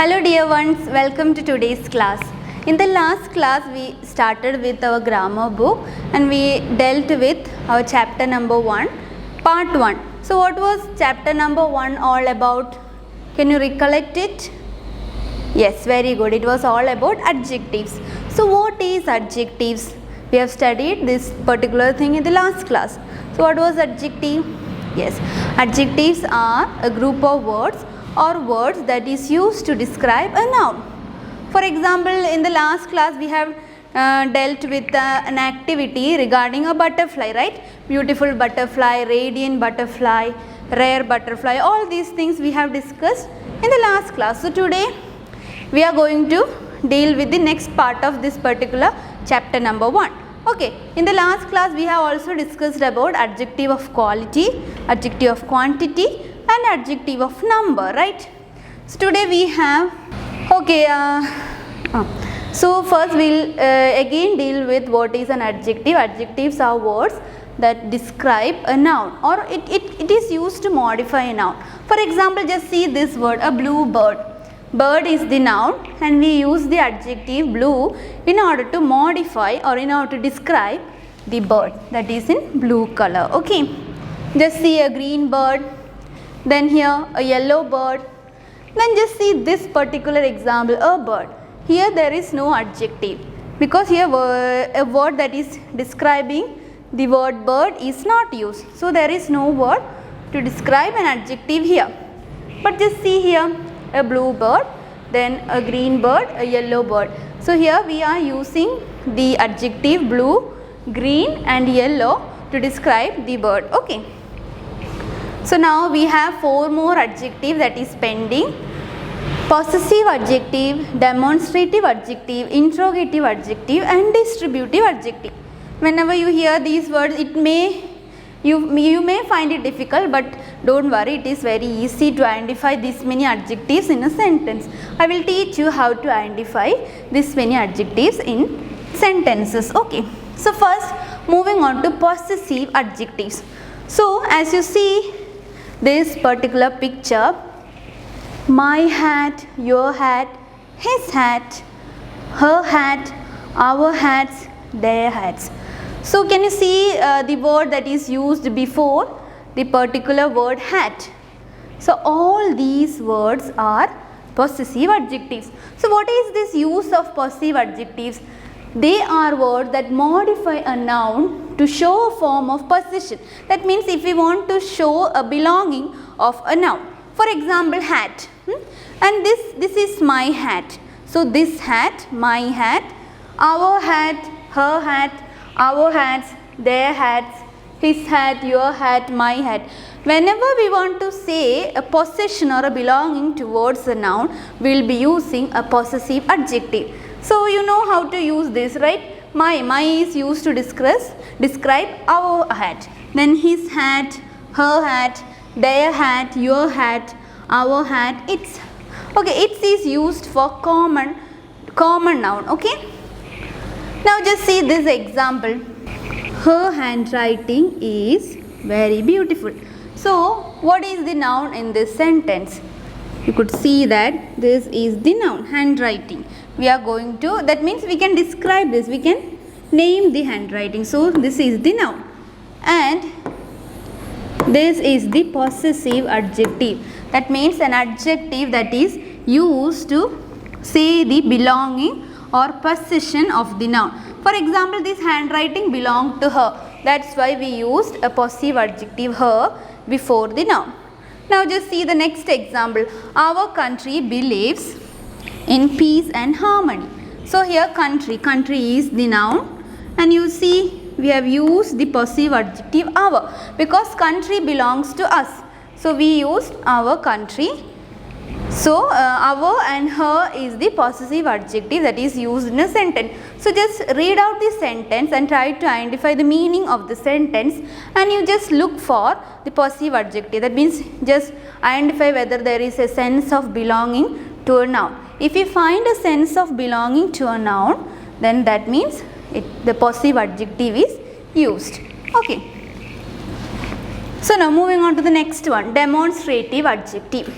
Hello dear ones, welcome to today's class. In the last class we started with our grammar book and we dealt with our chapter number 1, part 1. So what was chapter number 1 all about? Can you recollect it? Yes, very good. It was all about adjectives. So what is adjectives? We have studied this particular thing in the last class. So what was adjective? Yes, adjectives are a group of words or words that is used to describe a noun. For example, in the last class we have dealt with an activity regarding a butterfly, right? Beautiful butterfly, radiant butterfly, rare butterfly, all these things we have discussed in the last class. So today we are going to deal with the next part of this particular chapter number 1. Okay, in the last class we have also discussed about adjective of quality, adjective of quantity and adjective of number, right? So today we have, okay, so first we will again deal with what is an adjective. Adjectives are words that describe a noun or it is used to modify a noun. For example, just see this word, a blue bird. Bird is the noun and we use the adjective blue in order to modify or in order to describe the bird that is in blue color. Okay, just see a green bird, then here a yellow bird, then just see this particular example, a bird. Here there is no adjective because here a word that is describing the word bird is not used. So there is no word to describe an adjective here. But just see here a blue bird, then a green bird, a yellow bird. So here we are using the adjective blue, green and yellow to describe the bird. Okay. So now we have 4 more adjectives that is pending. Possessive adjective, demonstrative adjective, interrogative adjective and distributive adjective. Whenever you hear these words, you may find it difficult, but don't worry, it is very easy to identify this many adjectives in a sentence. I will teach you how to identify this many adjectives in sentences. Okay. So first, moving on to possessive adjectives. So as you see this particular picture, my hat, your hat, his hat, her hat, our hats, their hats. So can you see the word that is used before the particular word hat? So all these words are possessive adjectives. So what is this use of possessive adjectives? They are words that modify a noun to show a form of possession. That means if we want to show a belonging of a noun. For example, hat. And this is my hat. So this hat, my hat, our hat, her hat, our hats, their hats, his hat, your hat, my hat. Whenever we want to say a possession or a belonging towards a noun, we will be using a possessive adjective. So you know how to use this, right? My is used to describe our hat. Then his hat, her hat, their hat, your hat, our hat. It's used for common noun. Okay. Now just see this example. Her handwriting is very beautiful. So what is the noun in this sentence? You could see that this is the noun, handwriting. We are going to, that means we can describe this, we can name the handwriting. So this is the noun and this is the possessive adjective. That means an adjective that is used to say the belonging or possession of the noun. For example, this handwriting belonged to her. That's why we used a possessive adjective her before the noun. Now just see the next example. Our country believes in peace and harmony. So here country is the noun and you see we have used the possessive adjective our because country belongs to us. So we used our country. So our and her is the possessive adjective that is used in a sentence. So just read out the sentence and try to identify the meaning of the sentence and you just look for the possessive adjective. That means just identify whether there is a sense of belonging to a noun. If you find a sense of belonging to a noun, then that means the possessive adjective is used. Okay. So now moving on to the next one, demonstrative adjective.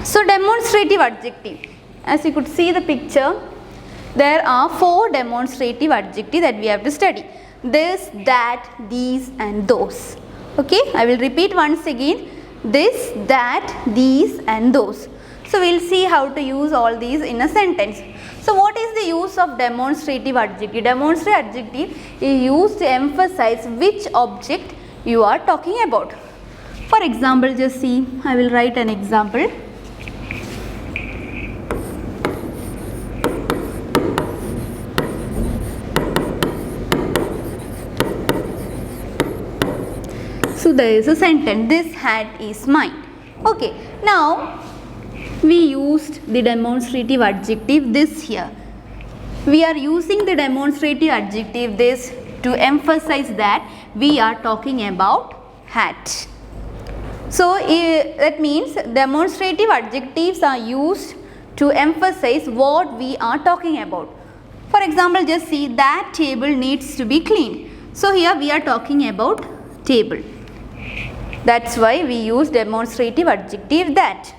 So demonstrative adjective. as you could see the picture, there are 4 demonstrative adjectives that we have to study. This, that, these and those. Okay, I will repeat once again. This, that, these and those. So we will see how to use all these in a sentence. So what is the use of demonstrative adjective? Demonstrative adjective is used to emphasize which object you are talking about. For example, just see, I will write an example. So there is a sentence, this hat is mine. Okay, now we used the demonstrative adjective this here. We are using the demonstrative adjective this to emphasize that we are talking about hat. So that means demonstrative adjectives are used to emphasize what we are talking about. For example, just see, that table needs to be cleaned. So here we are talking about table. That's why we use demonstrative adjective that.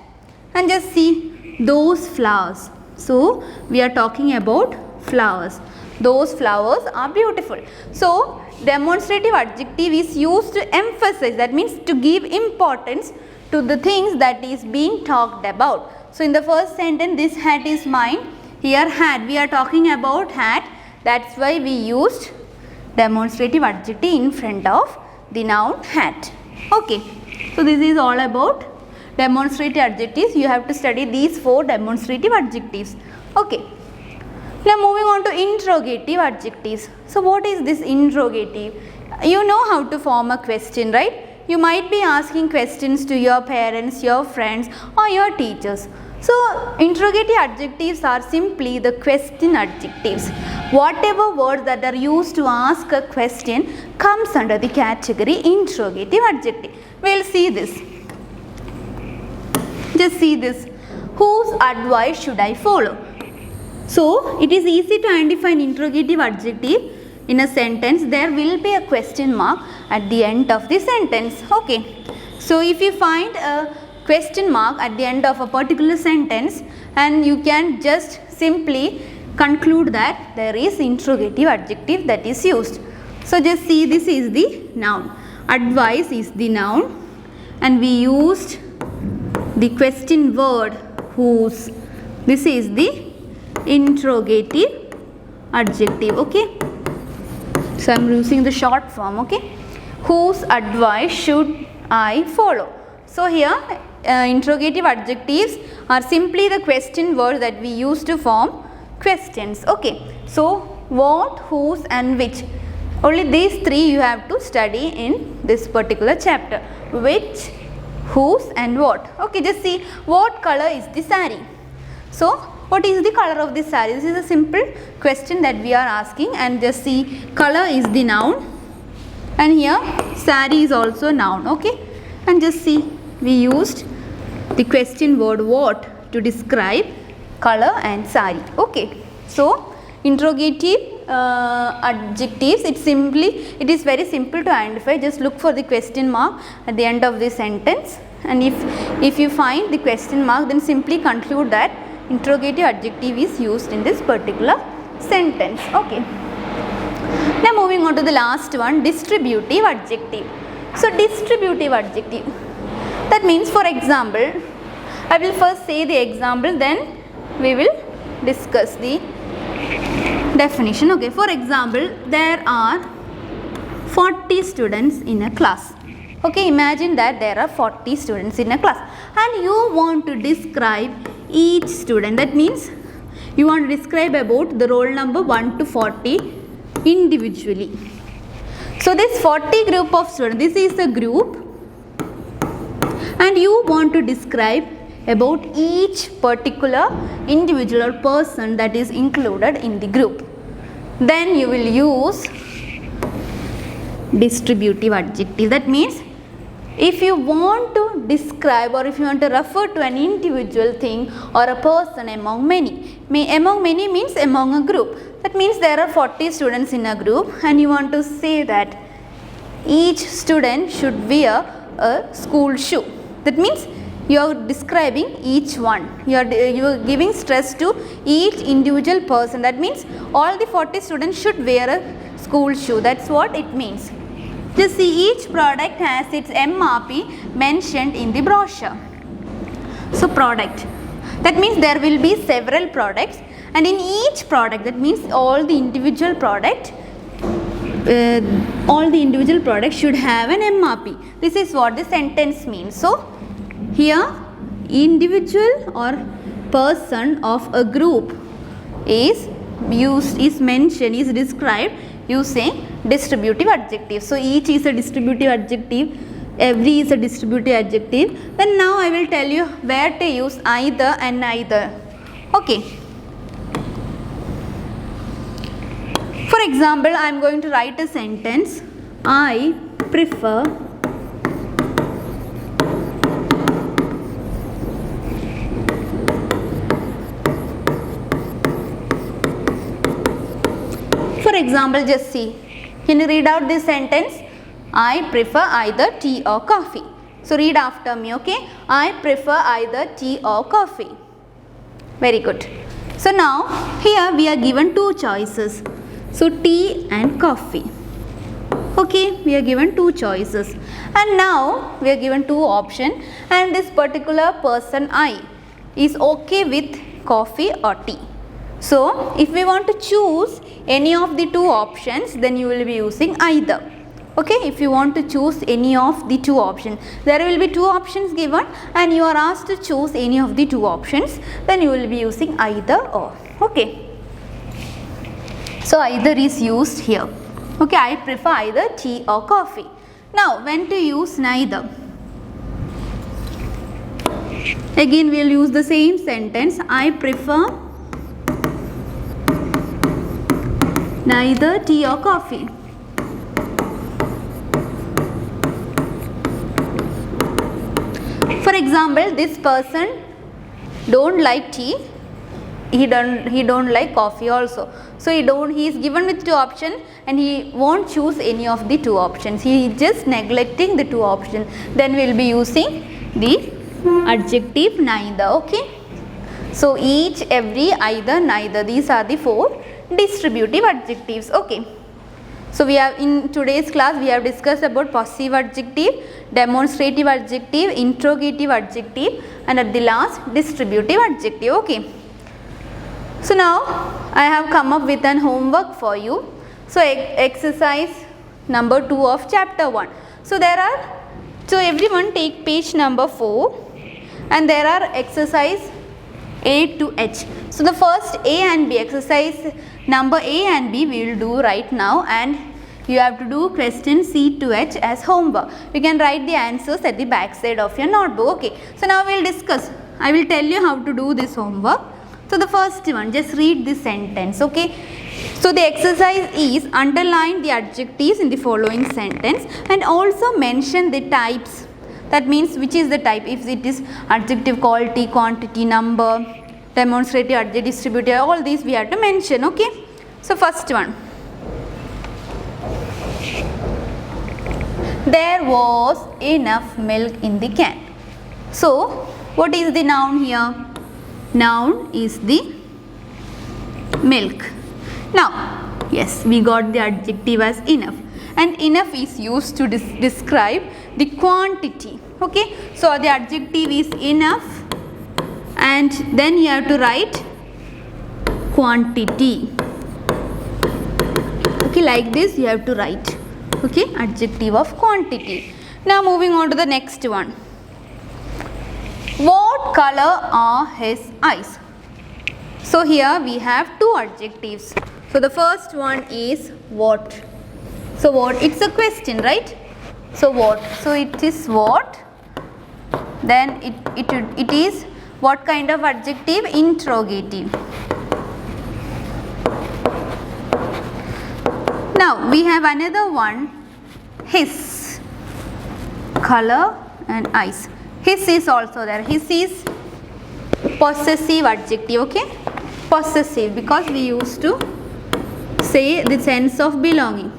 And just see, those flowers. So we are talking about flowers. Those flowers are beautiful. So demonstrative adjective is used to emphasize, that means to give importance to the things that is being talked about. So in the first sentence, this hat is mine. Here hat, we are talking about hat. That's why we used demonstrative adjective in front of the noun hat. Okay, so this is all about demonstrative adjectives. You have to study these 4 demonstrative adjectives. Okay, now moving on to interrogative adjectives. So what is this interrogative? You know how to form a question, right? You might be asking questions to your parents, your friends or your teachers. So interrogative adjectives are simply the question adjectives. Whatever words that are used to ask a question comes under the category interrogative adjective. We will see this. Just see this. Whose advice should I follow? So it is easy to identify an interrogative adjective in a sentence. There will be a question mark at the end of the sentence. Okay. So if you find a question mark at the end of a particular sentence, and you can just simply conclude that there is interrogative adjective that is used. So just see, this is the noun. Advice is the noun and we used the question word whose. This is the interrogative adjective. Okay. So I am using the short form. Okay. Whose advice should I follow? So here interrogative adjectives are simply the question words that we use to form questions. Okay. So what, whose and which. Only these 3 you have to study in this particular chapter. Which, whose and what. Okay, just see, what color is the saree? So what is the color of this saree? This is a simple question that we are asking, and just see, color is the noun and here saree is also noun. Okay, and just see, we used the question word what to describe color and saree. Okay, so interrogative adjectives, it is very simple to identify. Just look for the question mark at the end of the sentence, and if you find the question mark, then simply conclude that interrogative adjective is used in this particular sentence. Okay, now moving on to the last one, distributive adjective. So distributive adjective, that means, for example, I will first say the example, then we will discuss the definition. Okay, for example, there are 40 students in a class. Okay, imagine that there are 40 students in a class and you want to describe each student. That means you want to describe about the roll number 1 to 40 individually. So this 40 group of students, this is a group, and you want to describe about each particular individual or person that is included in the group. Then you will use distributive adjective. That means if you want to describe or if you want to refer to an individual thing or a person among many. Among many means among a group. That means there are 40 students in a group and you want to say that each student should wear a school shoe. That means you are describing each one. You are giving stress to each individual person. That means all the 40 students should wear a school shoe. That's what it means. Just see, each product has its MRP mentioned in the brochure. So product, that means there will be several products, and in each product, that means all the individual products should have an MRP. This is what the sentence means. So here individual or person of a group is described using distributive adjective. So each is a distributive adjective, every is a distributive adjective. Then now I will tell you where to use either and neither. Okay. For example, I am going to write a sentence. I prefer just see. Can you read out this sentence? I prefer either tea or coffee. So read after me, okay? I prefer either tea or coffee. Very good. So now here we are given two choices. So tea and coffee. Okay, we are given two choices. And now we are given two options, and this particular person I is okay with coffee or tea. So if we want to choose any of the two options, then you will be using either. Okay, if you want to choose any of the two options, there will be two options given and you are asked to choose any of the two options, then you will be using either or. Okay, so either is used here. Okay, I prefer either tea or coffee. Now when to use neither? Again we will use the same sentence. I prefer neither tea or coffee. For example, this person don't like tea, he don't like coffee also. So he is given with two options and he won't choose any of the two options. He is just neglecting the two options. Then we will be using the adjective neither. Okay. So each, every, either, neither. These are the four distributive adjectives. Okay. So we have, in today's class we have discussed about possessive adjective, demonstrative adjective, interrogative adjective, and at the last distributive adjective. Okay. So now I have come up with an homework for you. So exercise number 2 of chapter 1. So everyone take page number 4 and there are exercise A to H. So the first A and B, exercise number A and B we will do right now, and you have to do question C to H as homework. You can write the answers at the back side of your notebook. Okay. So now we will discuss. I will tell you how to do this homework. So the first one, just read this sentence. Okay. So the exercise is underline the adjectives in the following sentence and also mention the types. That means which is the type. If it is adjective, quality, quantity, number, demonstrative, adjective, distributive, all these we have to mention. Okay. So first one. There was enough milk in the can. So what is the noun here? Noun is the milk. Now, yes, we got the adjective as enough, and enough is used to describe the quantity. Okay, so the adjective is enough, and then you have to write quantity. Okay, like this you have to write. Okay, adjective of quantity. Now moving on to the next one. What color are his eyes? So here we have two adjectives. So the first one is what. So what? It's a question, right? So what? So it is what. Then it is what kind of adjective? Interrogative. Now we have another one. His. Color and eyes. His is also there. His is possessive adjective. Okay. Possessive, because we used to say the sense of belonging.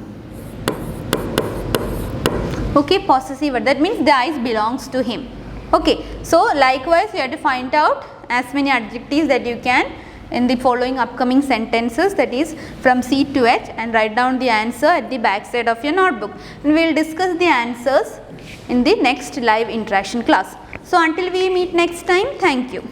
Okay, possessive, that means the eyes belongs to him. Okay, so likewise you have to find out as many adjectives that you can in the following upcoming sentences, that is from C to H, and write down the answer at the back side of your notebook, and we will discuss the answers in the next live interaction class. So until we meet next time, thank you.